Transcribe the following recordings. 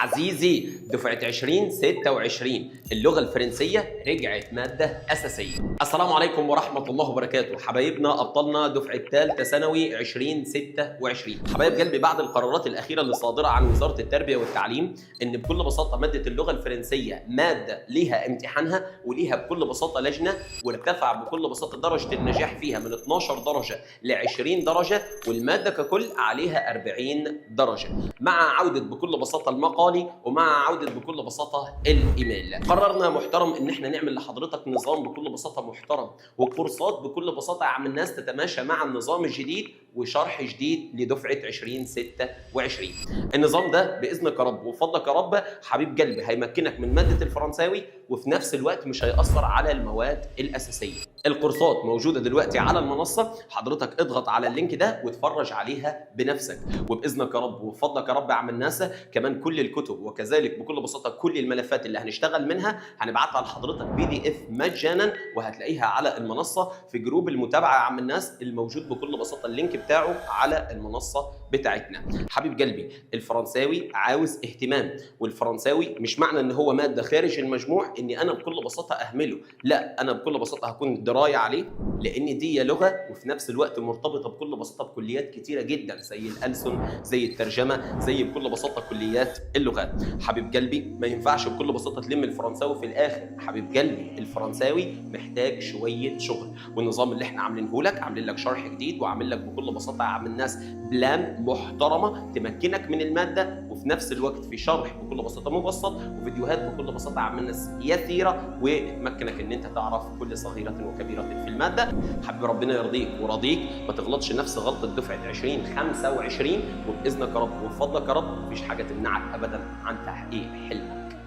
عزيزي دفعة 2026 اللغة الفرنسية رجعت مادة أساسية. السلام عليكم ورحمة الله وبركاته، حبايبنا أبطالنا دفعة ثالثة ثانوي 2026. حبايب قلبي، بعد القرارات الأخيرة اللي صادرة عن وزارة التربية والتعليم إن بكل بساطة مادة اللغة الفرنسية مادة ليها امتحانها وليها بكل بساطة لجنة، وارتفع بكل بساطة درجة النجاح فيها من 12 درجة ل 20 درجة، والمادة ككل عليها 40 درجة، مع عودة بكل بساطة المقالي ومع عودة بكل بساطة الإيميل. قررنا محترم إن احنا نعمل لحضرتك نظام بكل بساطة محترم، وكورسات بكل بساطة عم الناس تتماشى مع النظام الجديد، وشرح جديد لدفعة 2026. النظام ده بإذنك يا رب وفضلك يا رب حبيب قلبي هيمكنك من مادة الفرنساوي، وفي نفس الوقت مش هيأثر على المواد الأساسية. الكورسات موجودة دلوقتي على المنصة، حضرتك اضغط على اللينك ده واتفرج عليها بنفسك، وبإذنك يا رب وفضلك يا رب يا عم الناس كمان كل الكتب وكذلك بكل بساطة كل الملفات اللي هنشتغل منها هنبعتها لحضرتك PDF مجانا، وهتلاقيها على المنصة في جروب المتابعة يا عم الناس الموجود بكل بساطة اللينك بتاعه على المنصة بتاعتنا. حبيب قلبي، الفرنساوي عاوز اهتمام، والفرنساوي مش معنى ان هو مادة خارج المجموع اني انا بكل بساطة اهمله، لا، انا بكل بساطة هكون دراية عليه، لان دي لغة وفي نفس الوقت مرتبطة بكل بساطة بكليات كتيرة جدا زي الألسن، زي الترجمة، زي بكل بساطة كليات اللغات. حبيب قلبي، ما ينفعش بكل بساطة تلم الفرنساوي في الآخر. حبيب قلبي، الفرنساوي محتاج شوية شغل، والنظام اللي احنا عاملينه لك عاملين لك شرح جديد، وعامل لك بكل بساطة عامل الناس بلان محترمة تمكنك من المادة، وفي نفس الوقت في شرح بكل بساطة مبسط، وفيديوهات بكل بساطة عامل الناس يسيرة وتمكنك ان انت تعرف كل صغيرة وكبيرة في المادة. حبيب ربنا يرضيك وراضيك، ما تغلطش نفس غلطة دفعة 2025، وبإذنك يا رب وبفضلك يا رب مفيش حاجة تمنعك أبدا عن تحقيق حلمك.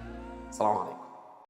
السلام عليكم.